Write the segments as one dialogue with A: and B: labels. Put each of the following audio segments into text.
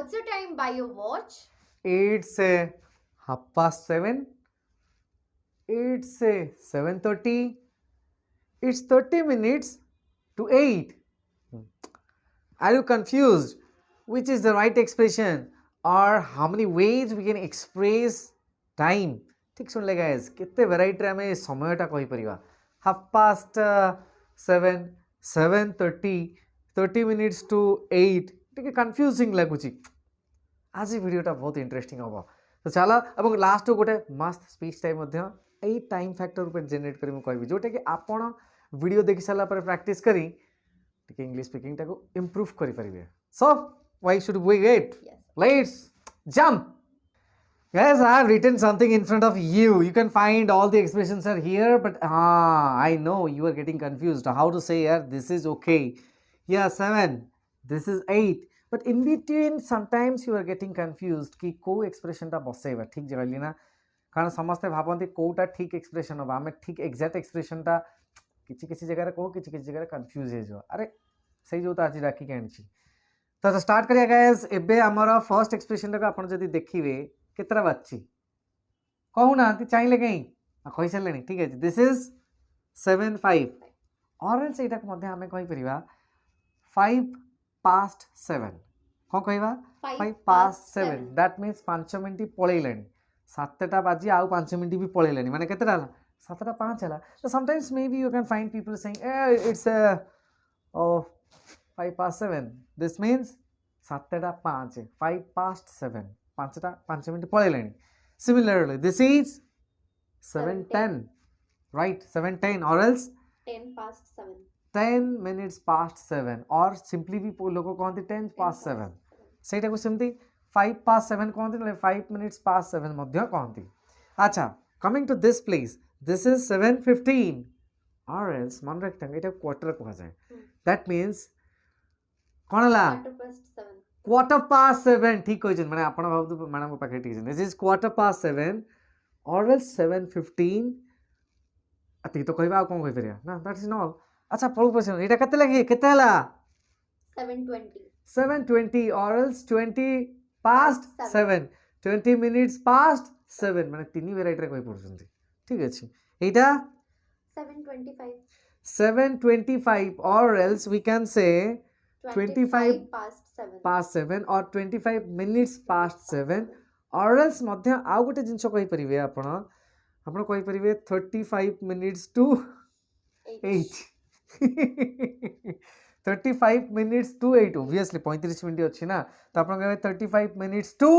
A: what's your time by your watch?
B: It's 7:30. It's 7:30. It's 30 minutes to 8. Are you confused? Which is the right expression? Or how many ways we can express time? ठीक सुन ले guys, कितने variety रे हमें समयटा कहि परिबा. 7:30, 7:30, 30 minutes to 8. ठीक confusing लगुची. आज भिडियोटा बहुत interesting हम. तो चलो अब लास्ट गोटे मस्त स्पीच टाइम यही टाइम फैक्टर रूप जेनेट कर कहबी जोटा कि आपण वीडियो देखि सारा पर प्रैक्टिस करी इंग्लिश स्पीकिंग टाको इंप्रूव करि परिबे. So why should we wait? Let's jump. Guys, I have written something in front of you. You can find all the expressions are here, but I know you are getting confused. How to say here? This is okay. Yeah, 7. This is 8. But in between, sometimes you are getting confused कि को expression टा बसेबा ठीक जगह ना कारण समस्ते भावती कोटा ठीक expression हम आम ठीक एक्जाक्ट एक्सप्रेशन टा किसी जगह कहो किसी जगह कंफ्यूज हो अरे से जो आज डाकिक आनी. तो स्टार्ट करिया गाइस. एबे हमर फर्स्ट एक्सप्रेशन टाको आपण जदी देखिबे केतरा बाची कहूना चाहिए कहीं कही सारे ठीक है. दिस इज 7:05 और एल्स एटा मध्ये आमे कहि परिबा 5:07. कौन कहवा 5:07. दैट मीन्स 5 मिनिट पलैलानी. 7टा बाजी आउ 5 मिनिट भी पलैलानी माने केतटा हला 7:05 हला. तो sometimes may be you can find people saying it's 5:07. This means 7:05 5:07 5 minute पलैलानी. Similarly, this is 7:10, right? 7:10 or else
A: 10:07.
B: 10 minutes past 7 or simply भी लोग कहते 10 past 7 सेटा को सेमती 5 past 7 कहते ना 5 minutes past 7 मध्य कहते. अच्छा, coming to this place, this is 7:15 or else मन रखते हैं इटा क्वार्टर कहा जाए. That means कौन ला quarter past 7 ठीक कहि जन माने आपण भाबु माने मो पाखे ठीक जन. This is quarter past 7 or else 7:15 अति तो कहबा कोन कहि परिया ना. That is not. अच्छा पढ़ू पछन एटा कते लगे केते हला 7:20 or else 20 past 7 20 minutes past 7 माने तीन वेराइटी रे कहि पड़छन्ती ठीक अछि. एटा 7:25 or else we can say 25 past 7 or 25 minutes past 7 or else मध्य आ गोटे जिंस कहि परिबे आपण कहि परिबे 35 minutes to 8 35 minutes to 8 obviously 35 minute अच्छी ना तो आप 35 minutes to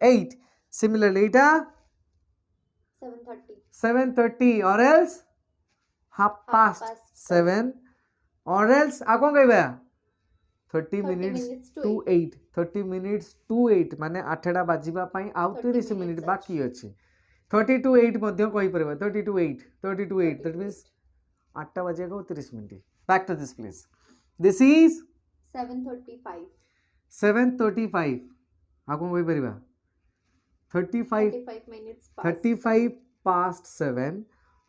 B: 8. Similarly इटा 7:30 or else half past 7 or else आ कौन कहबा 30 minutes to 8 30 minutes to 8 माने 8टा बाजिबा पई आउ 30 मिनिट बाकी अछि. 30 to 8 मध्य कहि परबा 30 to 8 that means 8टा बजे को 30 minute. Back to this place. This is
A: 7:35
B: आको कहि परिबा 35
A: minutes
B: 35 past 7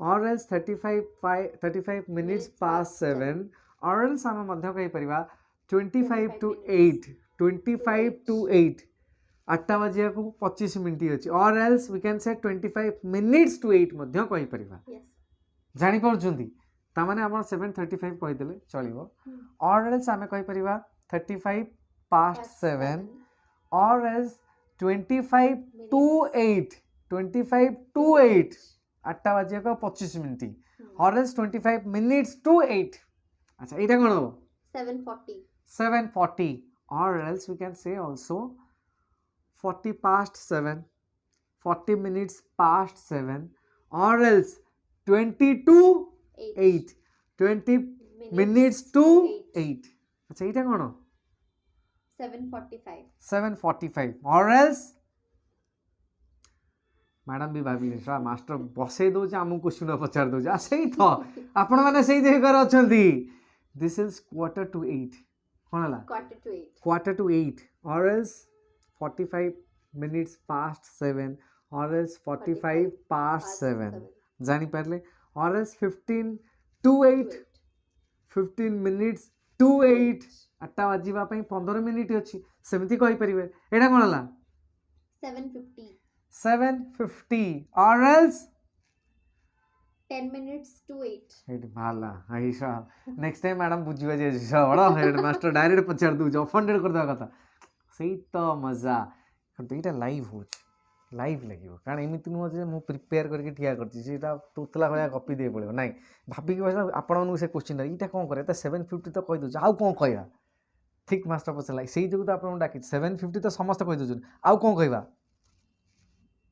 B: or else 35 minutes past 7 or else हम मध्य कहि परिबा 25 to 8 25 to 8 8टा बजे को 25 मिनिट अछि or else we can say 25 minutes to 8 मध्य कहि परिबा. जानि परछुंती तामाने आपण 7:35 कहि देले चलिबो or else आमे कहि परिबा 35 past 7 or else 25 to 8 8टा बजे को 25 minute or else 25 minutes to 8. अच्छा एटा कोन हो 7:40 or else we can say also 40 past 7 40 minutes past 7 or else 20 to 8 20 minutes to 8. अच्छा एटा कोन 7:45 or else मैडम भी भाबिले सा मास्टर बसे दो आमु क्वेश्चन पचार दो सही तो आपण माने सही जगह अछंती. दिस इज quarter to 8 कोन हला quarter to 8 or else 45 minutes past 7 or else 45 past 7 जानि Parle or else 15 to 8 15 minutes to 8 8ଟା ବାଜିବା ପାଇଁ 15 ମିନିଟ୍ ଅଛି ସେମିତି କହିପାରିବେ। ଏଇଟା କ'ଣ ହେଲା
A: 7:50
B: 7:50 or else
A: 10 minutes to 8
B: ଏଇଠି ବାହାରିଲା ଆଇସା ନେକ୍ସଟ ଟାଇମ୍ ମ୍ୟାଡ଼ାମ୍ ବୁଝିବା ଯେ ବଡ଼ ହେଡ୍ ମାଷ୍ଟର ଡାଇରେକ୍ଟ ପଚାରି ଦେଉଛି ଅଫେଣ୍ଡେଡ୍ କରିଦେବା କଥା ସେଇ ତ ମଜା କିନ୍ତୁ ଏଇଟା ଲାଇଭ୍ ହେଉଛି ଲାଇଭ୍ ଲାଗିବ କାରଣ ଏମିତି ନୁହଁ ଯେ ମୁଁ ପ୍ରିପେୟାର କରିକି ଠିଆ କରିଛି ସେଇଟା ତୁତଲା ଭଳିଆ କପି ଦେଇ ପଡ଼ିବ ନାଇଁ ଭାବିକି ବସିଲା ଆପଣମାନଙ୍କୁ ସେ କୋଶ୍ଚିନ୍ ଏଇଟା କ'ଣ କରିବା ତ 7:50 ତ କହିଦେଉଛି ଆଉ କ'ଣ କହିବା ଠିକ୍ ମାଷ୍ଟର ପଚାରିଲା ସେଇ ଯୋଗୁଁ ତ ଆପଣଙ୍କୁ ଡାକିଛି 7:50 ତ ସମସ୍ତେ କହିଦେଉଛନ୍ତି ଆଉ କ'ଣ କହିବା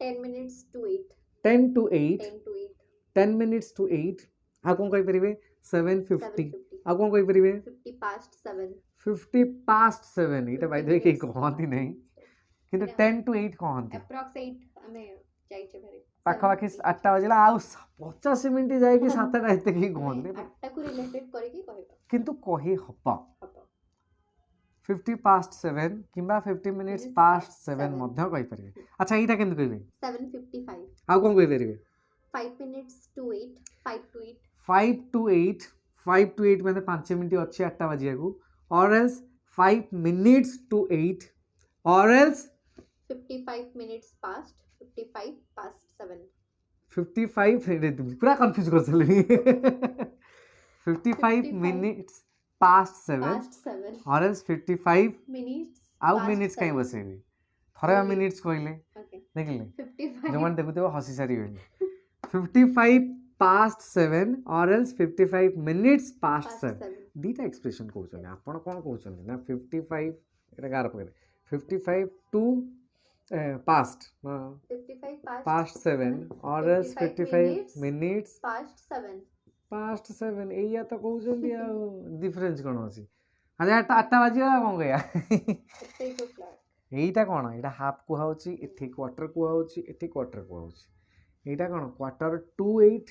A: 10 minutes to 8
B: 10 to 8
A: 10 to 8
B: 10 minutes to 8 ଆଉ କ'ଣ କହିପାରିବେ 7:50 ଆଉ କ'ଣ କହିପାରିବେ
A: 50 past 7
B: 50 past 7 ଏଇଟା ବାଇ ଦ ୱେ କେହି
A: 50
B: କହନ୍ତି ନାହିଁ କିନ୍ତୁ 10 to 8 କହନ୍ତି
A: approx 8 ଆମେ ଯାଇଛେ ଭାରି
B: ପାଖାପାଖି 8ଟା ବାଜିଲା ଆଉ 50 ମିନିଟ୍ ଯାଇକି 7ଟା ଏତେ କେହି କହନ୍ତି
A: 8ଟାକୁ ରିଲେଟେଡ୍ କରିକି କହିବା
B: କିନ୍ତୁ କହି ହବ
A: ହବ
B: 50 past 7 କିମ୍ବା 50 minutes past 7 ମଧ୍ୟ କହିପାରିବେ ଆଚ୍ଛା ଏଇଟା କେମିତି କହିବେ
A: 7:55
B: ଆଉ କ'ଣ କହିପାରିବେ
A: 5 minutes to 8 5 to 8
B: 5 to 8 5 to 8 ମାନେ 5 ମିନିଟ୍ ଅଛି 8ଟା ବାଜିବାକୁ or else 5 minutes to 8 or else
A: 55 minutes past 55 past 7
B: 55 पूरा कंफ्यूज कर चली 55 minutes past 7
A: past 7
B: or else 55
A: minutes
B: आउ
A: past
B: मिनिट्स कहीं
A: 7
B: बसेबी थरे
A: Only.
B: मिनिट्स कहले
A: okay
B: देखिले
A: 55
B: जो मन देखुते हसी सारी 55 past 7 or else 55 minutes past
A: past
B: 7
A: 7
B: दीटा expression कहउछन आपण कोन कहउछन ना 55 एटा गार पकरे 55 to past
A: 55
B: past 7 or else 55 minutes
A: past 7
B: past 7 एया तो कहउछन आ डिफरेंस कोन अछि अच्छा 8टा बाजिला कोन गया
A: take a flag
B: এইটা কোন এটা হাফ কুয়া হচ্ছে এটি কোয়ার্টার কুয়া হচ্ছে এটি কোয়ার্টার কুয়া হচ্ছে এইটা কোন কোয়ার্টার টু 8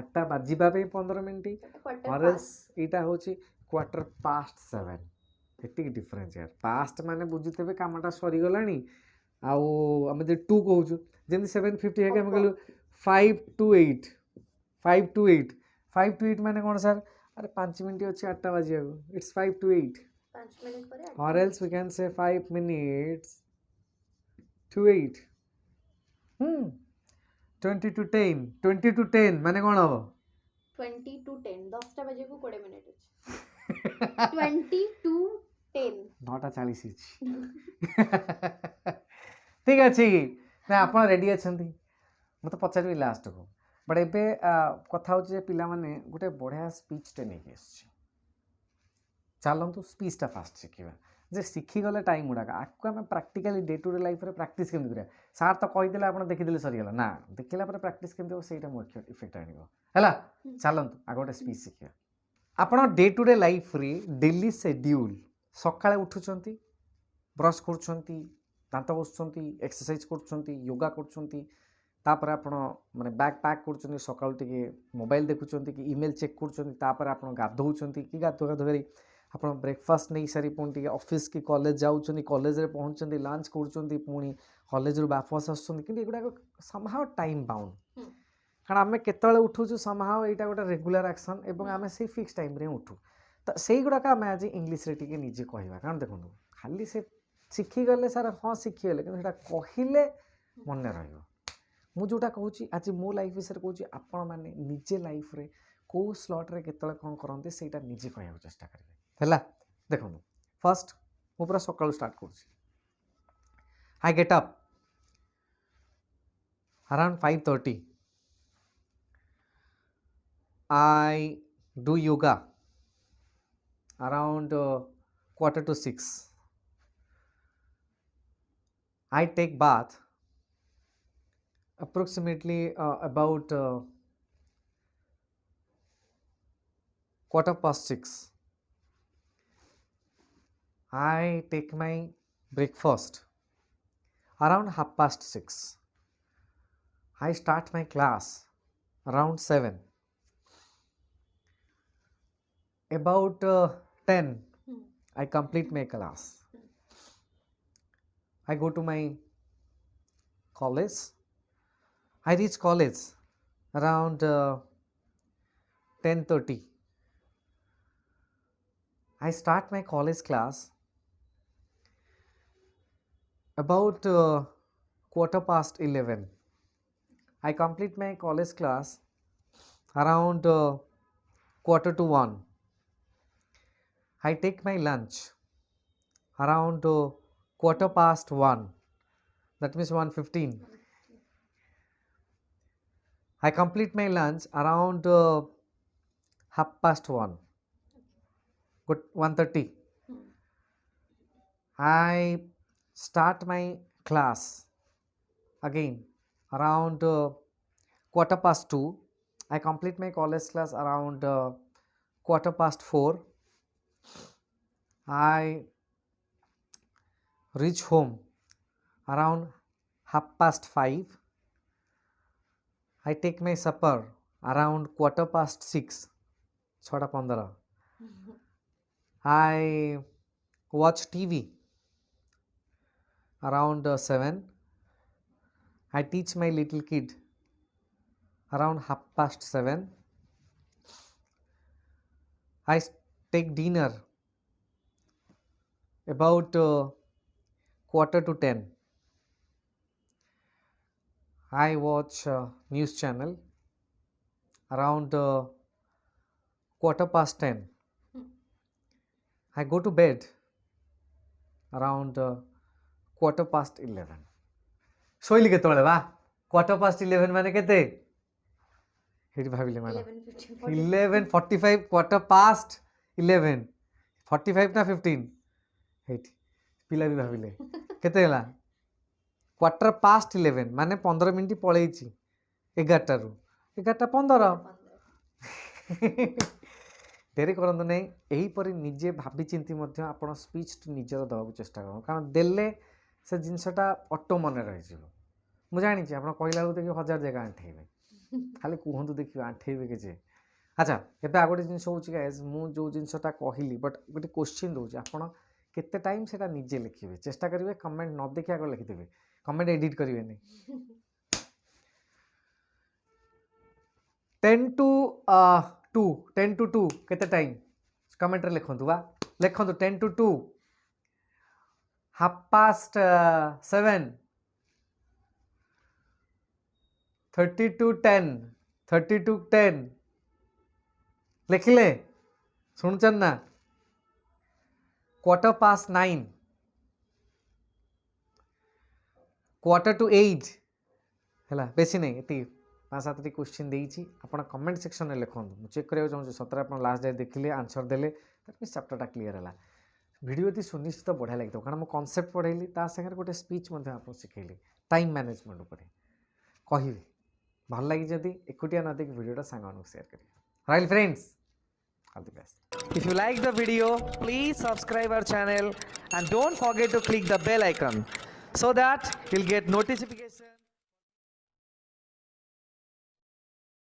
B: 8টা বাজিবা ପାଇଁ 15 ମିନିଟ୍
A: quarter
B: অরেলস
A: past
B: এইটা হচ্ছে কোয়ার্টার পাস্ট 7 এତିକି ডিফରେନ୍ସ यार ପାଷ୍ଟ ମାନେ ବୁଝୁଥିବେ କାମଟା ସରିଗଲାଣି ଆଉ ଆମେ ଯେ 2 କହୁଛୁ ଯେମିତି 7:50 ହେକେ ଆମେ କହିଲୁ 5 to 8 5 to 8 5 to 8 ମାନେ କ'ଣ ସାର୍ ଆରେ 5 ମିନିଟ୍ ଅଛି 8ଟା ବାଜିବାକୁ ଇଟ୍ସ 5 to 8
A: 5 minutes ପରେ
B: or else we can say 5 minutes to 8 20 to 10 20 to 10 माने कौन हबो
A: 20 to 10 10ଟା ବାଜିବାକୁ 20 ମିନିଟ୍ ଅଛି 20 to 10
B: 9टा 40 ହେଇଛି ଠିକ ଅଛି ନା ଆପଣ ରେଡି ଅଛନ୍ତି ମୁଁ ତ ପଚାରିବି ଲାଷ୍ଟ କୁ ବଟ୍ ଏବେ କଥା ହେଉଛି ଯେ ପିଲାମାନେ ଗୋଟେ ବଢ଼ିଆ ସ୍ପିଚ୍ଟେ ନେଇକି ଆସିଛି ଚାଲନ୍ତୁ ସ୍ପିଚ୍ଟା ଫାଷ୍ଟ ଶିଖିବା ଯେ ଶିଖିଗଲେ ଟାଇମ୍ ଗୁଡ଼ାକ ଆକୁ ଆମେ ପ୍ରାକ୍ଟିକାଲି ଡେ ଟୁ ଡେ ଲାଇଫ୍ରେ ପ୍ରାକ୍ଟିସ୍ କେମିତି କରିବା ସାର୍ ତ କହିଦେଲେ ଆପଣ ଦେଖିଦେଲେ ସରିଗଲା ନା ଦେଖିଲା ପରେ ପ୍ରାକ୍ଟିସ୍ କେମିତି ହେବ ସେଇଟା ମୁଖ୍ୟ ଇଫେକ୍ଟ ଆଣିବ ହେଲା ଚାଲନ୍ତୁ ଆଗ ଗୋଟେ ସ୍ପିଚ୍ ଶିଖିବା ଆପଣ ଡେ ଟୁ ଡେ ଲାଇଫ୍ରେ ଡେଲି ସେଡ୍ୟୁଲ୍ ସକାଳେ ଉଠୁଛନ୍ତି ବ୍ରସ୍ କରୁଛନ୍ତି ଦାନ୍ତ ଘଷୁଛନ୍ତି ଏକ୍ସରସାଇଜ୍ କରୁଛନ୍ତି ୟୋଗା କରୁଛନ୍ତି ତାପରେ ଆପଣ ମାନେ ବ୍ୟାଗ୍ ପ୍ୟାକ୍ କରୁଛନ୍ତି ସକାଳୁ ଟିକେ ମୋବାଇଲ୍ ଦେଖୁଛନ୍ତି କି ଇମେଲ୍ ଚେକ୍ କରୁଛନ୍ତି ତାପରେ ଆପଣ ଗାଧଉଛନ୍ତି କି ଗାଧୋଇ ଆପଣ ବ୍ରେକଫାଷ୍ଟ ନେଇ ସାରି ପୁଣି ଟିକେ ଅଫିସ୍ କି କଲେଜ ଯାଉଛନ୍ତି କଲେଜରେ ପହଞ୍ଚୁଛନ୍ତି ଲଞ୍ଚ କରୁଛନ୍ତି ପୁଣି କଲେଜରୁ ବାପସ ଆସୁଛନ୍ତି କିନ୍ତୁ ଏଗୁଡ଼ାକ ସମହାଓ ଟାଇମ୍ ବାଉଣ୍ଡ କାରଣ ଆମେ କେତେବେଳେ ଉଠୁଛୁ ସମହାଓ ଏଇଟା ଗୋଟେ ରେଗୁଲାର ଆକ୍ସନ୍ ଏବଂ ଆମେ ସେଇ ଫିକ୍ସ ଟାଇମ୍ରେ ଉଠୁ ତ ସେଇଗୁଡ଼ାକ ଆମେ ଆଜି ଇଂଲିଶରେ ଟିକେ ନିଜେ କହିବା କାରଣ ଦେଖନ୍ତୁ ଖାଲି ସେ ଶିଖିଗଲେ ସାର୍ ହଁ ଶିଖିଗଲେ କିନ୍ତୁ ସେଇଟା କହିଲେ ମନେ ରହିବ ମୁଁ ଯେଉଁଟା କହୁଛି ଆଜି ମୋ ଲାଇଫ୍ ବିଷୟରେ କହୁଛି ଆପଣମାନେ ନିଜେ ଲାଇଫ୍ରେ କେଉଁ ସ୍ଲଟ୍ରେ କେତେବେଳେ କ'ଣ କରନ୍ତି ସେଇଟା ନିଜେ କହିବାକୁ ଚେଷ୍ଟା କରିବେ ହେଲା ଦେଖନ୍ତୁ ଫାର୍ଷ୍ଟ ମୁଁ ପୁରା ସକାଳୁ ଷ୍ଟାର୍ଟ କରୁଛି I get up around 5:30 I do yoga around 5:45 I take bath approximately about 6:15 I take my breakfast around 6:30 I start my class around 7 about 10 I complete my class I go to my college I reach college around 10:30 I start my college class about 11:15. I complete my college class around 1:45. I take my lunch around 1:15. That means 1:15. I complete my lunch around 1:30. Good, 1:30. I start my class again around 2:15. I complete my college class around 4:15. I reach home around 5:30. I take my supper around 6:15. 6:15. I watch TV around 7. I teach my little kid around 7:30. I take dinner about 9:45. I watch news channel around 10:15. I go to bed around 11:15. ଶୋଇଲି କେତେବେଳେ ବା 11:15 ମାନେ କେତେ ସେଇଠି ଭାବିଲେ madam 11:45 11:15 45 ନା 15 ହେଇଠି ପିଲା ବି ଭାବିଲେ କେତେ ହେଲା 11:15 ମାନେ 15 ମିନିଟ୍ ପଳେଇଛି 11ଟାରୁ 11:15 ଡେରି କରନ୍ତୁ ନାହିଁ ଏହିପରି ନିଜେ ଭାବିଚିନ୍ତି ମଧ୍ୟ ଆପଣ ସ୍ପିଚ୍ ନିଜର ଦେବାକୁ ଚେଷ୍ଟା କରନ୍ତୁ କାରଣ ଦେଲେ ସେ ଜିନିଷଟା ଅଟୋ ମନେ ରହିଯିବ ମୁଁ ଜାଣିଛି ଆପଣ କହିଲା ବେଳକୁ ଦେଖିବେ 1000 ଜାଗା ଆଣ୍ଠେଇବେ ଖାଲି କୁହନ୍ତୁ ଦେଖିବେ ଆଣ୍ଠେଇବେ କିଛି ଆଚ୍ଛା ଏବେ ଆଉ ଗୋଟେ ଜିନିଷ ହେଉଛି ଗାଇଜ୍ ମୁଁ ଯେଉଁ ଜିନିଷଟା କହିଲି ବଟ୍ ଗୋଟେ କ୍ୱେଶ୍ଚିନ୍ ଦେଉଛି ଆପଣ କେତେ ଟାଇମ୍ ସେଇଟା ନିଜେ ଲେଖିବେ ଚେଷ୍ଟା କରିବେ କମେଣ୍ଟ ନ ଦେଖି ଆଗ ଲେଖିଦେବେ କମେଣ୍ଟ ଏଡ଼ିଟ୍ କରିବେନି 10 to 2 କେତେ ଟାଇମ୍ କମେଣ୍ଟରେ ଲେଖନ୍ତୁ ବା ଲେଖନ୍ତୁ 10 to 2 7:30 30 to 10 30 to 10 ଲେଖିଲେ ଶୁଣୁଛନ୍ ନା 9:15 7:45 ହେଲା ବେଶୀ ନାହିଁ ଏତିକି 5-7ଟି କ୍ୱେଶ୍ଚିନ୍ ଦେଇଛି ଆପଣ କମେଣ୍ଟ ସେକ୍ସନରେ ଲେଖନ୍ତୁ ମୁଁ ଚେକ୍ କରିବାକୁ ଚାହୁଁଛି ସତରେ ଆପଣ ଲାଷ୍ଟ ଯାଏ ଦେଖିଲେ ଆନ୍ସର୍ ଦେଲେ ଦ୍ୟାଟ୍ ମିନ୍ସ ଚାପ୍ଟରଟା କ୍ଲିୟର ହେଲା ଭିଡ଼ିଓ ଏଠି ସୁନିଶ୍ଚିତ ବଢ଼ିଆ ଲାଗିଥିବ କାରଣ ମୁଁ କନସେପ୍ଟ ପଢ଼େଇଲି ତା ସାଙ୍ଗରେ ଗୋଟେ ସ୍ପିଚ୍ ମଧ୍ୟ ଆପଣଙ୍କୁ ଶିଖେଇଲି ଟାଇମ୍ ମ୍ୟାନେଜମେଣ୍ଟ ଉପରେ କହିବି ଭଲ ଲାଗି ଯଦି ଏକୁଟିଆ ନ ଦେଇକି ଭିଡ଼ିଓଟା ସାଙ୍ଗମାନଙ୍କୁ ସେୟାର କରିବେ right friends all the best. If you like the video, please subscribe our channel and don't forget to click the bell icon so that you'll get notification.